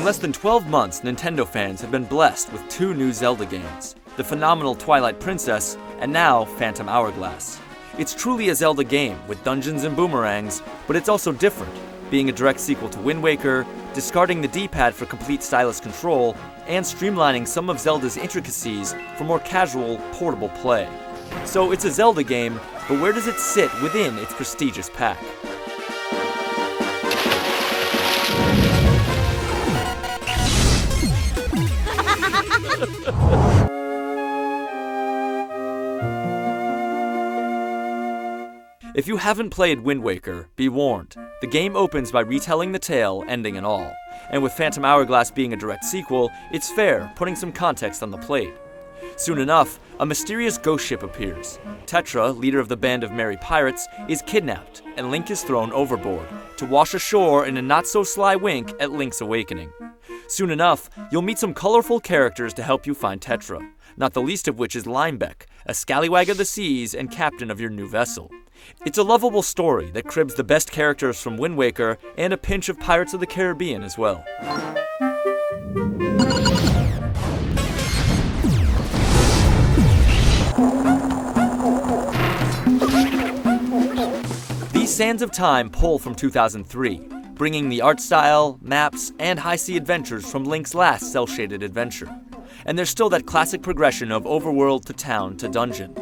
In less than 12 months, Nintendo fans have been blessed with 2 new Zelda games, the phenomenal Twilight Princess, and now Phantom Hourglass. It's truly a Zelda game, with dungeons and boomerangs, but it's also different, being a direct sequel to Wind Waker, discarding the D-pad for complete stylus control, and streamlining some of Zelda's intricacies for more casual, portable play. So it's a Zelda game, but where does it sit within its prestigious pack? If you haven't played Wind Waker, be warned. The game opens by retelling the tale, ending and all. And with Phantom Hourglass being a direct sequel, it's fair, putting some context on the plate. Soon enough, a mysterious ghost ship appears. Tetra, leader of the band of merry pirates, is kidnapped, and Link is thrown overboard, to wash ashore in a not-so-sly wink at Link's awakening. Soon enough, you'll meet some colorful characters to help you find Tetra, not the least of which is Linebeck, a scallywag of the seas and captain of your new vessel. It's a lovable story that cribs the best characters from Wind Waker and a pinch of Pirates of the Caribbean as well. These Sands of Time pull from 2003, bringing the art style, maps, and high-sea adventures from Link's last cel-shaded adventure. And there's still that classic progression of overworld to town to dungeon.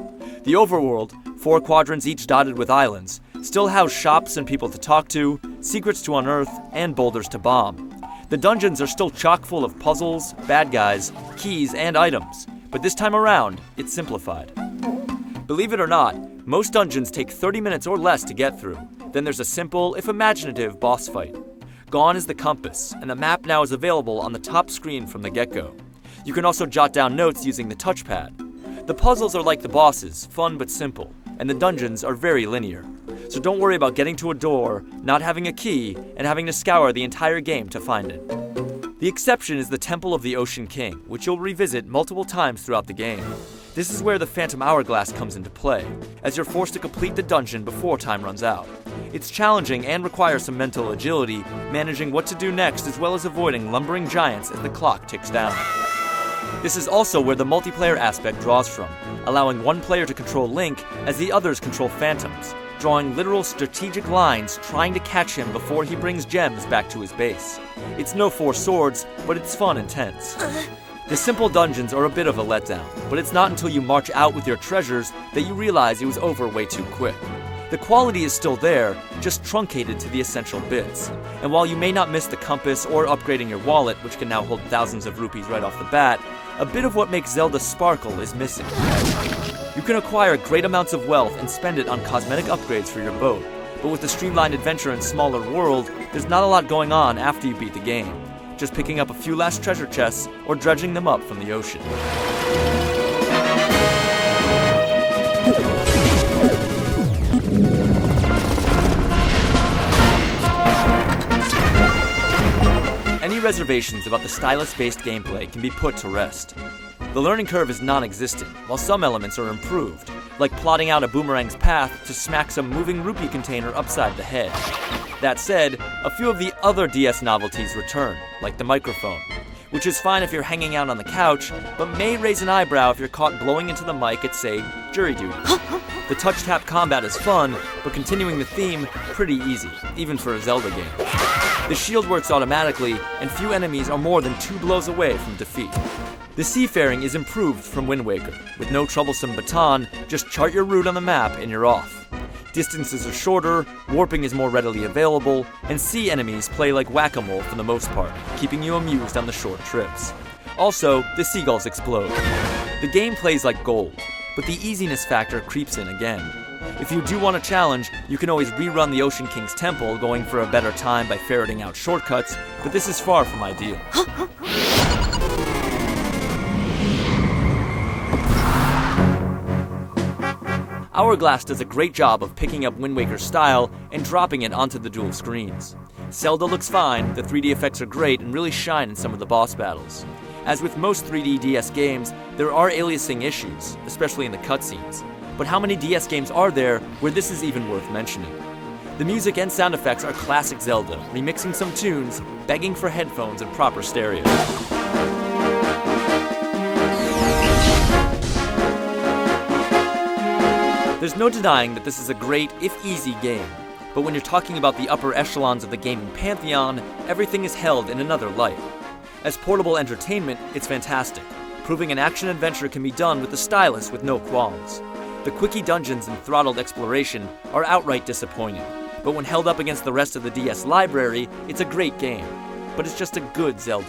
The overworld, 4 quadrants each dotted with islands, still house shops and people to talk to, secrets to unearth, and boulders to bomb. The dungeons are still chock full of puzzles, bad guys, keys, and items, but this time around, it's simplified. Believe it or not, most dungeons take 30 minutes or less to get through. Then there's a simple, if imaginative, boss fight. Gone is the compass, and the map now is available on the top screen from the get-go. You can also jot down notes using the touchpad. The puzzles are like the bosses, fun but simple, and the dungeons are very linear. So don't worry about getting to a door, not having a key, and having to scour the entire game to find it. The exception is the Temple of the Ocean King, which you'll revisit multiple times throughout the game. This is where the Phantom Hourglass comes into play, as you're forced to complete the dungeon before time runs out. It's challenging and requires some mental agility, managing what to do next as well as avoiding lumbering giants as the clock ticks down. This is also where the multiplayer aspect draws from, allowing one player to control Link as the others control phantoms, drawing literal strategic lines trying to catch him before he brings gems back to his base. It's no 4 swords, but it's fun and tense. The simple dungeons are a bit of a letdown, but it's not until you march out with your treasures that you realize it was over way too quick. The quality is still there, just truncated to the essential bits. And while you may not miss the compass or upgrading your wallet, which can now hold thousands of rupees right off the bat, a bit of what makes Zelda sparkle is missing. You can acquire great amounts of wealth and spend it on cosmetic upgrades for your boat, but with the streamlined adventure and smaller world, there's not a lot going on after you beat the game. Just picking up a few last treasure chests or dredging them up from the ocean. Any reservations about the stylus-based gameplay can be put to rest. The learning curve is non-existent, while some elements are improved, like plotting out a boomerang's path to smack some moving rupee container upside the head. That said, a few of the other DS novelties return, like the microphone, which is fine if you're hanging out on the couch, but may raise an eyebrow if you're caught blowing into the mic at, say, jury duty. The touch-tap combat is fun, but continuing the theme, pretty easy, even for a Zelda game. The shield works automatically, and few enemies are more than 2 blows away from defeat. The seafaring is improved from Wind Waker, with no troublesome baton, just chart your route on the map and you're off. Distances are shorter, warping is more readily available, and sea enemies play like whack-a-mole for the most part, keeping you amused on the short trips. Also, the seagulls explode. The game plays like gold, but the easiness factor creeps in again. If you do want a challenge, you can always rerun the Ocean King's Temple, going for a better time by ferreting out shortcuts, but this is far from ideal. Hourglass does a great job of picking up Wind Waker's style and dropping it onto the dual screens. Zelda looks fine, the 3D effects are great and really shine in some of the boss battles. As with most 3D DS games, there are aliasing issues, especially in the cutscenes. But how many DS games are there where this is even worth mentioning? The music and sound effects are classic Zelda, remixing some tunes, begging for headphones and proper stereo. There's no denying that this is a great, if easy, game. But when you're talking about the upper echelons of the gaming pantheon, everything is held in another light. As portable entertainment, it's fantastic, proving an action-adventure can be done with the stylus with no qualms. The quickie dungeons and throttled exploration are outright disappointing, but when held up against the rest of the DS library, it's a great game. But it's just a good Zelda.